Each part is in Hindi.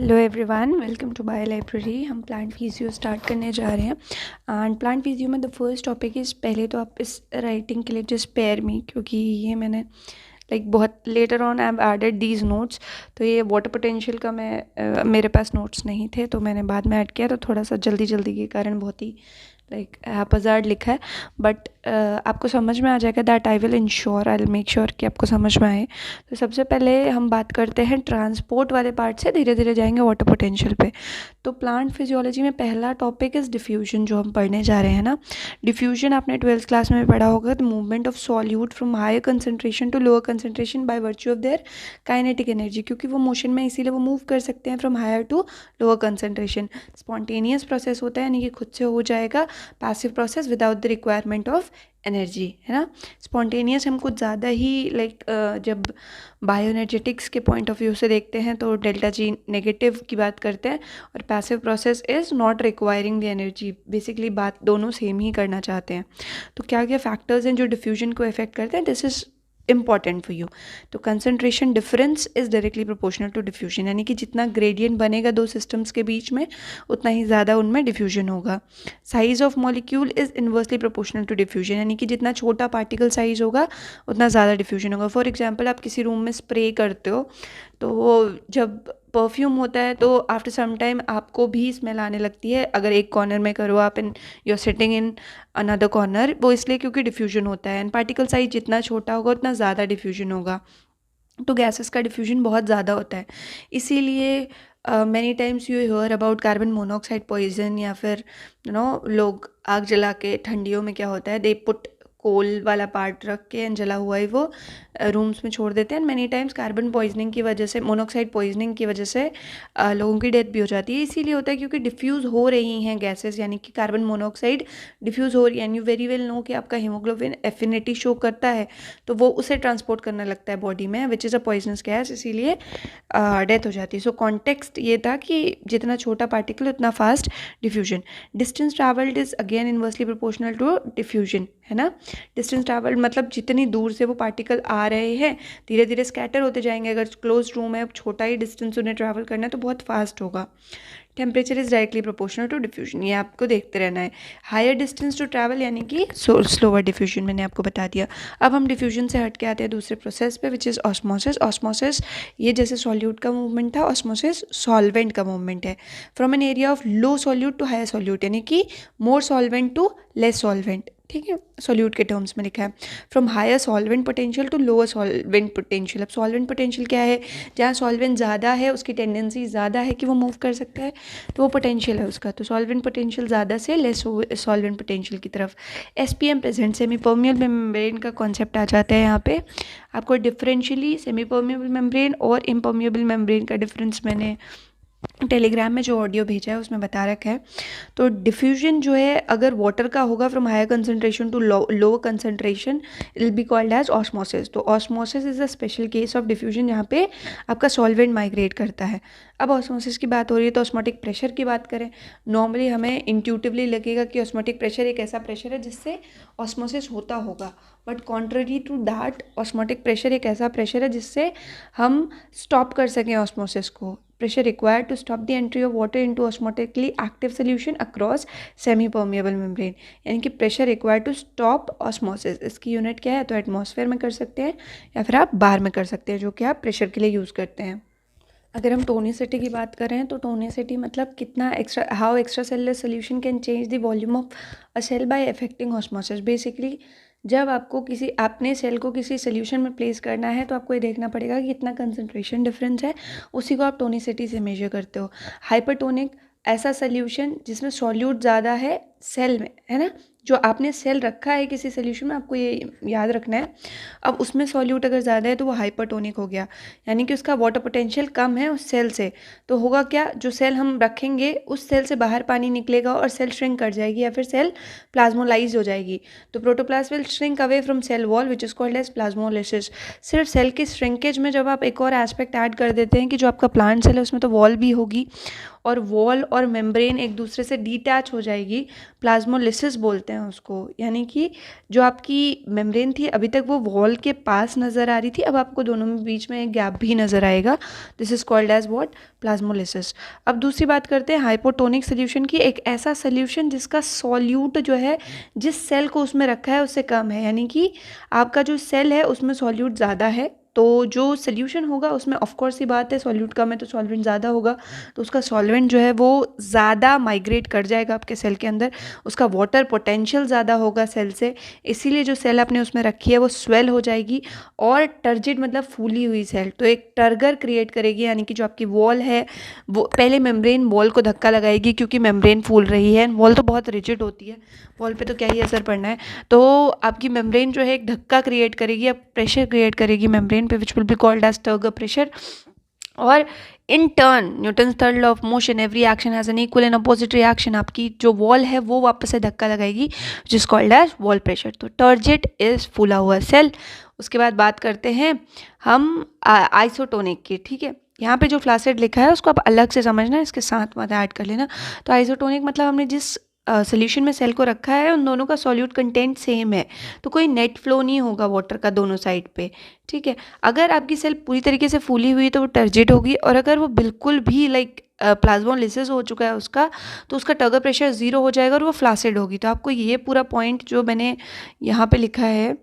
Hello everyone, welcome to bio library. हम प्लांट फिजियो स्टार्ट करने जा रहे हैं। एंड प्लांट फिजियो में द फर्स्ट टॉपिक इज़, पहले तो आप इस राइटिंग के लिए जस्ट स्पेयर मी, क्योंकि ये मैंने बहुत later on I have added these notes. तो ये वाटर पोटेंशियल का मेरे पास नोट्स नहीं थे, तो मैंने बाद में ऐड किया। तो थोड़ा सा जल्दी जल्दी के कारण बहुत ही हैपजार्ड लिखा है, बट आपको समझ में आ जाएगा। That I will ensure, I will make sure कि आपको समझ में आए। तो सबसे पहले हम बात करते हैं ट्रांसपोर्ट वाले पार्ट से, धीरे धीरे जाएंगे वाटर पोटेंशियल पे। तो प्लांट फिजियोलॉजी में पहला टॉपिक इज़ डिफ्यूजन, जो हम पढ़ने जा रहे हैं ना। डिफ्यूजन आपने 12th क्लास में पढ़ा होगा। The movement of solute from higher concentration to lower concentration by virtue of their kinetic energy, क्योंकि वो मोशन में इसीलिए वो मूव कर सकते हैं from higher to lower concentration. Spontaneous process होता है, यानी कि खुद से हो जाएगा। Passive process without the requirement of energy, है ना। स्पॉन्टेनियस हम कुछ ज़्यादा ही जब बायो एनर्जेटिक्स के पॉइंट ऑफ व्यू से देखते हैं तो डेल्टा जी नेगेटिव की बात करते हैं, और passive process is not requiring the energy. Basically बात दोनों सेम ही करना चाहते हैं। तो क्या क्या फैक्टर्स हैं जो डिफ्यूजन को इफेक्ट करते हैं, this is important for you. तो concentration difference is directly proportional to diffusion, यानी कि जितना ग्रेडियंट बनेगा दो सिस्टम्स के बीच में, उतना ही ज़्यादा उनमें डिफ्यूजन होगा। Size of molecule is inversely proportional to diffusion, यानी कि जितना छोटा पार्टिकल साइज होगा उतना ज़्यादा डिफ्यूजन होगा। फॉर एग्जाम्पल, आप किसी रूम में स्प्रे करते हो, तो वो जब परफ्यूम होता है तो आफ्टर सम टाइम आपको भी स्मेल आने लगती है। अगर एक कॉर्नर में करो आप, in you are sitting in another corner, वो इसलिए क्योंकि डिफ्यूजन होता है। एंड पार्टिकल साइज जितना छोटा होगा उतना ज़्यादा डिफ्यूजन होगा। तो गैसेस का डिफ्यूजन बहुत ज़्यादा होता है, इसीलिए many times you hear about carbon monoxide poison, या फिर लोग आग जला के, ठंडियों में क्या होता है, दे पुट कोल वाला पार्ट रख के एंड जला हुआ ही वो रूम्स में छोड़ देते हैं। मैनी टाइम्स कार्बन पॉइजनिंग की वजह से, मोनोऑक्साइड पॉइजनिंग की वजह से लोगों की डेथ भी हो जाती है। इसीलिए होता है क्योंकि डिफ्यूज़ हो रही हैं गैसेस, यानी कि कार्बन मोनोऑक्साइड डिफ्यूज़ हो रही है। And you very well know कि आपका हीमोग्लोबिन एफिनिटी शो करता है, तो वो उसे ट्रांसपोर्ट करने लगता है बॉडी में, which is a poisonous gas, इसीलिए डेथ हो जाती है। सो कॉन्टेक्स्ट ये था कि जितना छोटा पार्टिकल उतना fast diffusion. Distance travelled is again inversely proportional to diffusion, है ना। डिस्टेंस ट्रैवल्ड मतलब जितनी दूर से वो पार्टिकल आ रहे हैं, धीरे धीरे स्कैटर होते जाएंगे। अगर क्लोज रूम है, छोटा ही डिस्टेंस उन्हें ट्रैवल करना है, तो बहुत फास्ट होगा। Temperature is directly proportional to diffusion, ये आपको देखते रहना है। हायर डिस्टेंस टू ट्रैवल, यानी कि स्लोअर डिफ्यूजन, मैंने आपको बता दिया। अब हम डिफ्यूजन से हट के आते हैं दूसरे प्रोसेस पे, विच इज़ ऑस्मोसिस। ऑस्मोसिस ये जैसे सॉल्यूट का मूवमेंट था, ऑस्मोसिस सॉल्वेंट का मूवमेंट है। From an area of low solute to higher solute, यानी कि more solvent to less solvent, ठीक है, सॉल्यूट के टर्म्स में लिखा है। From higher solvent potential to lower solvent potential. अब सॉल्वेंट पोटेंशियल क्या है, जहाँ सॉल्वेंट ज़्यादा है, उसकी टेंडेंसी ज़्यादा है कि वो मूव कर सकता है, तो वो पोटेंशियल है उसका। तो सॉल्वेंट पोटेंशियल ज़्यादा से लेस सॉल्वेंट पोटेंशियल की तरफ। SPM present, semi permeable membrane का कॉन्सेप्ट आ जाता है यहाँ पे। आपको डिफरेंशियली सेमी परमिएबल मेम्ब्रेन और इम्परमिएबल मेम्ब्रेन का डिफरेंस मैंने टेलीग्राम में जो ऑडियो भेजा है उसमें बता रखा है। तो डिफ्यूजन जो है, अगर वाटर का होगा from higher concentration to lower concentration, it will be called as osmosis. तो osmosis is a special case of diffusion, जहाँ पे आपका सॉल्वेंट माइग्रेट करता है। अब ऑस्मोसिस की बात हो रही है, तो ऑस्मोटिक प्रेशर की बात करें। नॉर्मली हमें इंट्यूटिवली लगेगा कि ऑस्मोटिक प्रेशर एक ऐसा प्रेशर है जिससे ऑस्मोसिस होता होगा, but contrary to that, osmotic pressure एक ऐसा प्रेशर है जिससे हम स्टॉप कर सकें ऑस्मोसिस को। Pressure required to stop the entry of water into osmotically active solution across semi-permeable membrane, यानी कि pressure required to stop osmosis. इसकी यूनिट क्या है, तो एटमॉस्फेयर में कर सकते हैं या फिर आप बार में कर सकते हैं, जो कि आप प्रेशर के लिए यूज़ करते हैं। अगर हम टोनिसिटी की बात करें, तो टोनिसिटी मतलब कितना extra, how extracellular solution can change the volume of a cell by affecting osmosis. Basically जब आपको अपने सेल को किसी सोल्यूशन में प्लेस करना है, तो आपको ये देखना पड़ेगा कि कितना कंसंट्रेशन डिफरेंस है, उसी को आप टोनिसिटी से मेजर करते हो। हाइपरटोनिक ऐसा सोल्यूशन जिसमें सॉल्यूट ज़्यादा है सेल में, है ना। जो आपने सेल रखा है किसी सोल्यूशन में, आपको ये याद रखना है। अब उसमें सॉल्यूट अगर ज़्यादा है तो वो हाइपरटोनिक हो गया, यानी कि उसका वाटर पोटेंशियल कम है उस सेल से। तो होगा क्या, जो सेल हम रखेंगे उस सेल से बाहर पानी निकलेगा और सेल श्रिंक कर जाएगी, या फिर सेल प्लाज्मोलाइज हो जाएगी। तो protoplast will shrink away from cell wall, which is called as plasmolysis. सिर्फ सेल की श्रिंकेज में जब आप एक और एस्पेक्ट ऐड कर देते हैं कि जो आपका प्लांट सेल है उसमें तो वॉल भी होगी, और वॉल और मेम्ब्रेन एक दूसरे से डिटैच हो जाएगी, प्लाज्मोलिसिस बोलते हैं हैं उसको, यानी कि जो आपकी मेम्ब्रेन थी अभी तक वो वॉल के पास नज़र आ रही थी, अब आपको दोनों में बीच में एक गैप भी नज़र आएगा। This is called as what, plasmolysis. अब दूसरी बात करते हैं हाइपोटोनिक सोल्यूशन की। एक ऐसा सोल्यूशन जिसका सॉल्यूट जो है जिस सेल को उसमें रखा है उससे कम है, यानी कि आपका जो सेल है उसमें सॉल्यूट ज़्यादा है, तो जो सोल्यूशन होगा उसमें ऑफ कोर्स ही बात है सॉल्यूट कम है तो सॉल्वेंट ज़्यादा होगा, तो उसका सॉल्वेंट जो है वो ज़्यादा माइग्रेट कर जाएगा आपके सेल के अंदर, उसका वाटर पोटेंशियल ज़्यादा होगा सेल से, इसीलिए जो सेल आपने उसमें रखी है वो स्वेल हो जाएगी और टर्जिड मतलब फूली हुई सेल, तो एक टर्गर क्रिएट करेगी, यानी कि जो आपकी वॉल है वो पहले मेम्ब्रेन वॉल को धक्का लगाएगी क्योंकि मेम्ब्रेन फूल रही है, वॉल तो बहुत रिजिड होती है, वॉल पे तो क्या ही असर पड़ना है, तो आपकी मेम्ब्रेन जो है एक धक्का क्रिएट करेगी, अब प्रेशर क्रिएट करेगी मेम्ब्रेन पे, which will be called as turgor pressure. और in turn Newton's third law of motion, every action has an equal and opposite reaction, आपकी जो वॉल है वो वापस से धक्का लगाएगी जिस कॉल्ड एज वॉल प्रेशर। तो टर्जिड इज फूला हुआ सेल। उसके बाद बात करते हैं हम आइसोटोनिक की, ठीक है। यहाँ पे जो फ्लासिड लिखा है उसको आप अलग से समझना, इसके साथ मत ऐड कर लेना। तो आइसोटोनिक मतलब हमने जिस सोल्यूशन में सेल को रखा है उन दोनों का सॉल्यूट कंटेंट सेम है, तो कोई नेट फ्लो नहीं होगा वाटर का दोनों साइड पे, ठीक है। अगर आपकी सेल पूरी तरीके से फूली हुई है तो वो टर्जिड होगी, और अगर वो बिल्कुल भी लाइक प्लाज्मोलिसिस हो चुका है उसका, तो उसका टर्गर प्रेशर 0 हो जाएगा और वो फ्लासिड होगी। तो आपको ये पूरा पॉइंट जो मैंने यहाँ पे लिखा है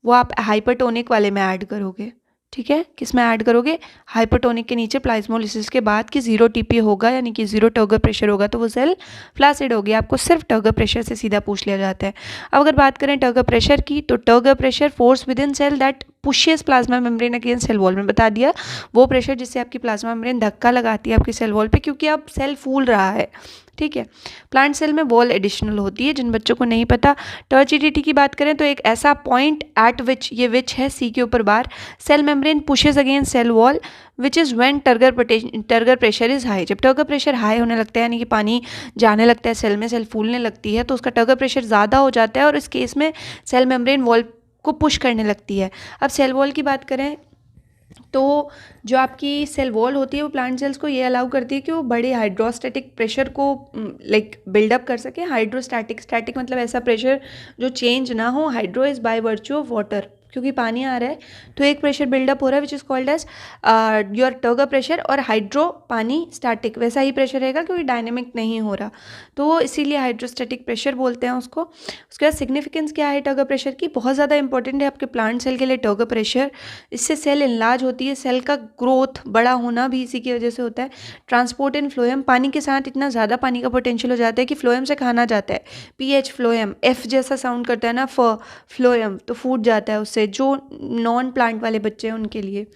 वो आप हाइपरटोनिक वाले में ऐड करोगे, ठीक है। किस में ऐड करोगे, हाइपरटोनिक के नीचे प्लाज्मोलिसिस के बाद कि 0 टीपी होगा, यानी कि 0 टर्गर प्रेशर होगा तो वो सेल फ्लासिड होगी। आपको सिर्फ टर्गर प्रेशर से सीधा पूछ लिया जाता है। अब अगर बात करें टर्गर प्रेशर की, तो turgor pressure force within cell that pushes plasma membrane against cell wall में बता दिया, वो प्रेशर जिससे आपकी प्लाज्मा मेम्ब्रेन धक्का लगाती है आपकी सेल वॉल पे, क्योंकि अब सेल फूल रहा है, ठीक है। प्लांट सेल में वॉल एडिशनल होती है, जिन बच्चों को नहीं पता। टर्जिडिटी की बात करें तो एक ऐसा पॉइंट एट विच, ये विच है सी के ऊपर bar, cell membrane pushes against cell wall which is when turgor pressure is high. जब टर्गर प्रेशर हाई होने लगता है, यानी कि पानी जाने लगता है सेल में, सेल फूलने लगती है, तो उसका टर्गर प्रेशर ज़्यादा हो जाता है और इस केस में सेल मेम्ब्रेन वॉल को पुश करने लगती है। अब सेल वॉल की बात करें तो जो आपकी सेल वॉल होती है वो प्लांट सेल्स को ये अलाउ करती है कि वो बड़े हाइड्रोस्टैटिक प्रेशर को लाइक बिल्डअप कर सके। हाइड्रोस्टैटिक, स्टैटिक मतलब ऐसा प्रेशर जो चेंज ना हो, hydro is by virtue of water, क्योंकि पानी आ रहा है तो एक प्रेशर बिल्डअप हो रहा है which is called as your turgor pressure, और हाइड्रो पानी स्टैटिक वैसा ही प्रेशर रहेगा क्योंकि डायनेमिक नहीं हो रहा, तो इसीलिए हाइड्रोस्टैटिक प्रेशर बोलते हैं उसको। उसके बाद सिग्निफिकेंस क्या है टर्गर प्रेशर की, बहुत ज़्यादा इंपॉर्टेंट है आपके प्लांट सेल के लिए टर्गर प्रेशर। इससे सेल इनलार्ज होती है, सेल का ग्रोथ बड़ा होना भी इसी की वजह से होता है। ट्रांसपोर्ट इन फ्लोएम, पानी के साथ इतना ज़्यादा पानी का पोटेंशियल हो जाता है कि फ्लोएम से खाना जाता है, पीएच फ्लोएम, एफ जैसा साउंड करता है ना फ्लोएम, तो फूट जाता है उससे, जो नॉन प्लांट वाले बच्चे हैं उनके लिए।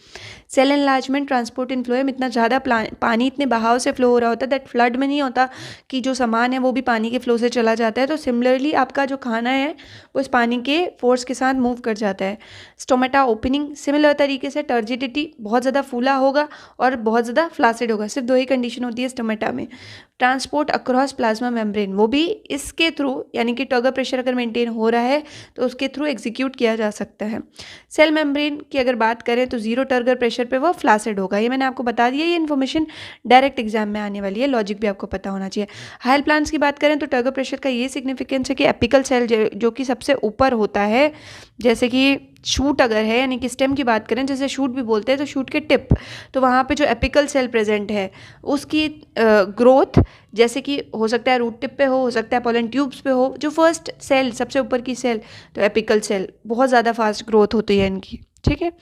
Cell enlargement, transport in phloem, इतना ज़्यादा पानी इतने बहाव से फ्लो हो रहा होता है दैट फ्लड में नहीं होता कि जो सामान है वो भी पानी के फ्लो से चला जाता है, तो सिमिलरली आपका जो खाना है वो इस पानी के फोर्स के साथ मूव कर जाता है। स्टोमेटा ओपनिंग, सिमिलर तरीके से टर्जिडिटी, बहुत ज़्यादा फूला होगा और बहुत ज़्यादा फ्लासिड होगा, सिर्फ 2 ही कंडीशन होती है स्टोमेटा में। ट्रांसपोर्ट अक्रॉस प्लाज्मा मेम्ब्रेन, वो भी इसके थ्रू, यानी कि टर्गर प्रेशर अगर मेंटेन हो रहा है तो उसके थ्रू एग्जीक्यूट किया जा सकता है। सेल मेम्ब्रेन की अगर बात करें तो 0 टर्गर प्रेशर पे वो फ्लासिड होगा, ये मैंने आपको बता दिया, ये इन्फॉर्मेशन डायरेक्ट एग्जाम में आने वाली है, लॉजिक भी आपको पता होना चाहिए। हायर प्लांट्स की बात करें तो टर्गर प्रेशर का ये सिग्निफिकेंस है कि एपिकल सेल जो कि सबसे ऊपर होता है, जैसे कि शूट अगर है, यानी कि स्टेम की बात करें जैसे शूट भी बोलते हैं, तो शूट के टिप, तो वहाँ पे जो एपिकल सेल प्रेजेंट है उसकी ग्रोथ जैसे कि हो सकता है रूट टिप पे हो सकता है पोलन ट्यूब्स पे हो, जो फर्स्ट सेल सबसे ऊपर की सेल, तो एपिकल सेल बहुत ज़्यादा फास्ट ग्रोथ होती है इनकी, ठीक है।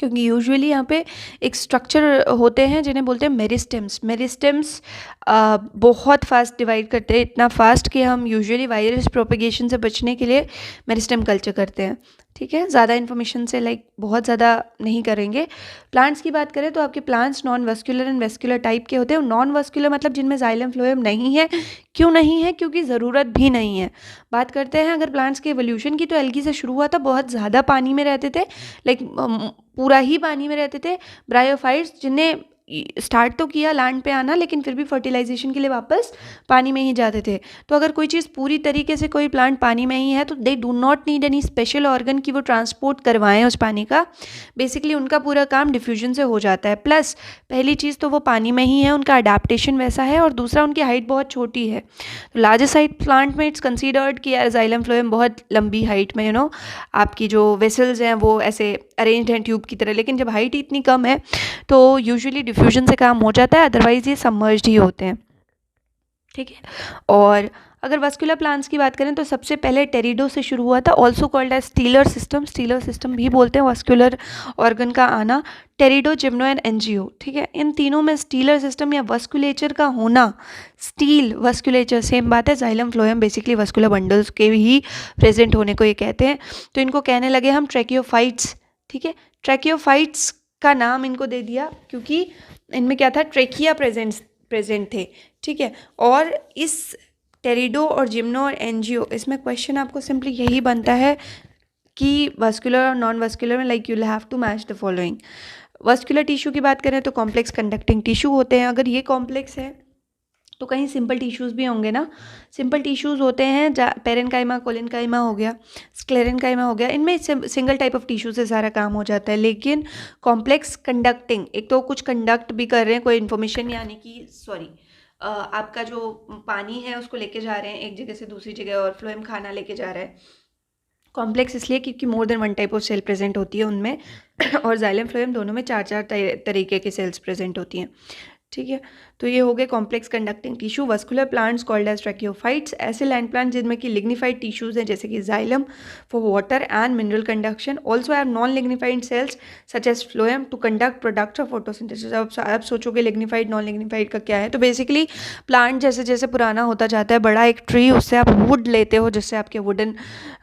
क्योंकि यूजुअली यहाँ पे एक स्ट्रक्चर होते हैं जिन्हें बोलते हैं मेरिस्टेम्स। मेरिस्टेम्स बहुत फास्ट डिवाइड करते हैं, इतना फास्ट कि हम यूजुअली वायरस प्रोपेगेशन से बचने के लिए मेरिस्टेम कल्चर करते हैं, ठीक है। ज़्यादा इन्फॉर्मेशन से लाइक बहुत ज़्यादा नहीं करेंगे। प्लांट्स की बात करें तो आपके plants non vascular and vascular type के होते हैं। नॉन वस्कुलर मतलब जिनमें जाइलम फ्लोएम नहीं है। क्यों नहीं है? क्योंकि ज़रूरत भी नहीं है। बात करते हैं अगर प्लांट्स के एवोल्यूशन की, तो एल्गी से शुरू हुआ था, बहुत ज़्यादा पानी में रहते थे, लाइक पूरा ही पानी में रहते थे। ब्रायोफाइट्स जिन्हें स्टार्ट तो किया लैंड पे आना, लेकिन फिर भी फर्टिलाइजेशन के लिए वापस पानी में ही जाते थे। तो अगर कोई चीज़ पूरी तरीके से कोई प्लांट पानी में ही है तो they do not need any special organ कि वो ट्रांसपोर्ट करवाएं उस पानी का। बेसिकली उनका पूरा काम डिफ्यूजन से हो जाता है। प्लस पहली चीज़ तो वो पानी में ही है, उनका अडेप्टेशन वैसा है, और दूसरा उनकी हाइट बहुत छोटी है। तो लार्जेस्ट हाइट प्लांट में इट्स कंसीडर्ड कि यार जाइलम फ्लोएम बहुत लंबी हाइट में आपकी जो वेसल्स हैं वो ऐसे अरेंज्ड हैं ट्यूब की तरह, लेकिन जब हाइट इतनी कम है तो यूजुअली डिफ्यूजन से काम हो जाता है, अदरवाइज ये सबमर्ज्ड ही होते हैं। ठीक है। और अगर वास्कुलर प्लांट्स की बात करें तो सबसे पहले टेरिडो से शुरू हुआ था, also called as stelar system. Stelar system भी बोलते हैं वास्कुलर ऑर्गन का आना। Pterido, gymno and angio. ठीक है, इन तीनों में स्टीलर सिस्टम या वस्कुलेचर का होना, स्टील वस्कुलेचर सेम बात है। Xylem phloem basically vascular bundles के ही प्रेजेंट होने को ये कहते हैं। तो इनको कहने लगे हम ट्रैकियोफाइट्स। ठीक है, ट्रैकियोफाइट्स का नाम इनको दे दिया क्योंकि इनमें क्या था, ट्रेकिया प्रेजेंट थे। ठीक है, और इस टेरिडो और जिम्नो और एंजियो, इसमें क्वेश्चन आपको सिंपली यही बनता है कि वस्कुलर और नॉन वस्कुलर में like you will have to match the following. Vascular tissue की बात करें तो कॉम्प्लेक्स कंडक्टिंग टिश्यू होते हैं। अगर ये कॉम्प्लेक्स है तो कहीं सिंपल टिश्यूज़ भी होंगे ना। सिंपल टिश्यूज़ होते हैं पेरेन्काइमा, कोलेनकाइमा हो गया, स्क्लेरेनकाइमा हो गया, इनमें सिंगल टाइप ऑफ टिश्यू से सारा काम हो जाता है। लेकिन कॉम्प्लेक्स कंडक्टिंग, एक तो कुछ कंडक्ट भी कर रहे हैं कोई इन्फॉर्मेशन, यानी कि आपका जो पानी है उसको लेके जा रहे हैं एक जगह से दूसरी जगह, और फ्लोएम खाना लेके जा रहा है। कॉम्प्लेक्स इसलिए क्योंकि more than one type of cell present होती है उनमें और जाइलम फ्लोएम दोनों में 4 तरीके के सेल्स प्रेजेंट होती हैं। ठीक है, तो ये हो गए complex conducting tissue. Vascular plants called as tracheophytes, ऐसे लैंड प्लांट जिनमें कि लिग्निफाइड टिश्यूज हैं जैसे कि xylem for water and mineral conduction, also have non lignified cells such as phloem to conduct products of photosynthesis. अब आप सोचोगे लिग्निफाइड नॉन लिग्निफाइड का क्या है, तो बेसिकली प्लांट जैसे जैसे पुराना होता जाता है, बड़ा एक ट्री, उससे आप वुड लेते हो, जिससे आपके wooden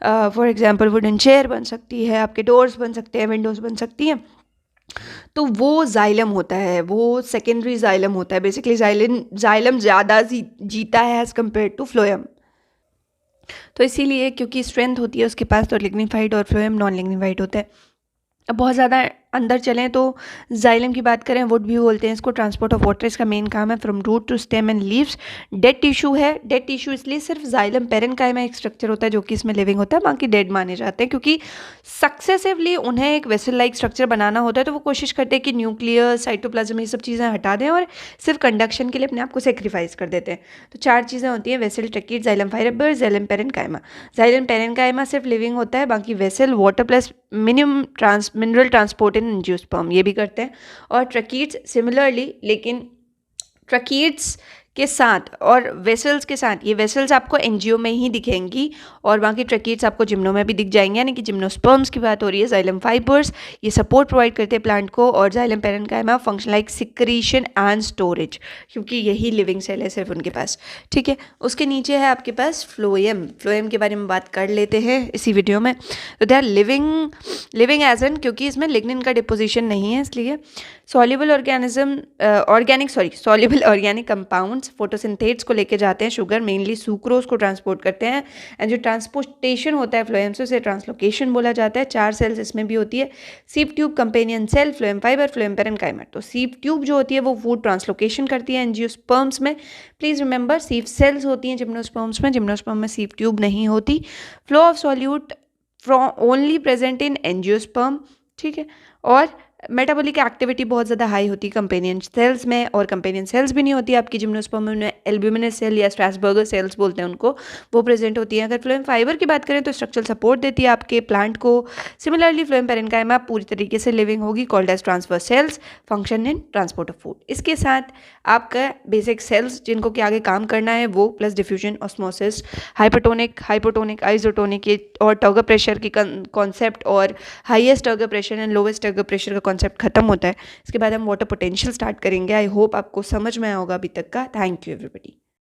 for example wooden chair बन सकती है, आपके डोर्स बन सकते हैं, विंडोज़ बन सकती हैं। तो वो जाइलम होता है, वो सेकेंडरी जाइलम होता है। बेसिकली जाइलम ज़्यादा जीता है एज़ कम्पेयर टू फ्लोएम। तो इसीलिए क्योंकि स्ट्रेंथ होती है उसके पास, तो लिग्निफाइड और फ्लोएम नॉन लिग्निफाइड होता है। अब बहुत ज़्यादा अंदर चलें तो जाइलम की बात करें, वुड भी बोलते हैं इसको, ट्रांसपोर्ट ऑफ वाटर इसका मेन काम है from root to stem and leaves. Dead tissue है, डेड टिश्यू इसलिए सिर्फ जाइलम पेरेन्काइमा एक स्ट्रक्चर होता है जो कि इसमें लिविंग होता है, बाकी डेड माने जाते हैं क्योंकि सक्सेसिवली उन्हें एक वेसल लाइक स्ट्रक्चर बनाना होता है। तो वो कोशिश करते हैं कि न्यूक्लियर, साइटोप्लाज्म, ये सब चीज़ें हटा दें और सिर्फ कंडक्शन के लिए अपने आप को सेक्रीफाइस कर देते हैं। तो 4 चीज़ें होती हैं, vessel, tracheid, xylem fibre, xylem parenchyma. Xylem parenchyma सिर्फ लिविंग होता है, बाकी vessel, water plus minimum mineral transport इन एंजियोस्पर्म ये भी करते हैं। और ट्रैकिड्स सिमिलरली, लेकिन ट्रैकिड्स के साथ और वेसल्स के साथ, ये वेसल्स आपको एंजियो में ही दिखेंगी और बाकी ट्रैकिड्स आपको जिम्नो में भी दिख जाएंगे, यानी कि जिम्नोस्पर्म्स की बात हो रही है। जाइलम फाइबर्स ये सपोर्ट प्रोवाइड करते हैं प्लांट को, और xylem parenchyma function like secretion and storage, क्योंकि यही लिविंग सेल है सिर्फ उनके पास। ठीक है, उसके नीचे है आपके पास फ्लोएम। फ्लोएम के बारे में बात कर लेते हैं इसी वीडियो में। तो they are living as an, क्योंकि इसमें लिग्निन का डिपोजिशन नहीं है, इसलिए सॉल्युबल ऑर्गेनिक कंपाउंड्स फोटोसिंथेट्स को लेके जाते हैं, शुगर मेनली सुक्रोज को ट्रांसपोर्ट करते हैं। एंड जो ट्रांसपोर्टेशन होता है फ्लोएम से, उसे ट्रांसलोकेशन बोला जाता है। 4 सेल्स इसमें भी होती है, sieve tube, companion cell, phloem fibre, phloem parenchyma. तो सीप ट्यूब जो होती है वो फूड ट्रांसलोकेशन करती है एंजियोस्पर्म्स में। प्लीज रिमेंबर सीप सेल्स होती हैं जिम्नोस्पर्म्स में, जिम्नोस्पर्म में सीप ट्यूब नहीं होती। Flow of solute only present in angiosperm. ठीक है, और मेटाबॉलिक एक्टिविटी बहुत ज़्यादा हाई होती है कंपेनियन सेल्स में, और कंपेनियन सेल्स भी नहीं होती आपकी जिम्नोस्पर्म में। एल्ब्यूमिनस सेल या स्ट्रासबर्गर सेल्स बोलते हैं उनको, वो प्रेजेंट होती हैं। अगर फ्लोएम फाइबर की बात करें तो स्ट्रक्चरल सपोर्ट देती है आपके प्लांट को। सिमिलरली फ्लोएम पेरेन्काइमा पूरी तरीके से लिविंग होगी, called as transfer cells, function in transport of food. इसके साथ आपका बेसिक सेल्स जिनको कि आगे काम करना है वो, plus diffusion, osmosis, hypotonic, isotonic और टर्गर प्रेशर की कॉन्सेप्ट, और highest turgor pressure and lowest turgor pressure का कॉन्सेप्ट खत्म होता है। इसके बाद हम वाटर पोटेंशियल स्टार्ट करेंगे। आई होप आपको समझ में आया होगा अभी तक का। Thank you everybody.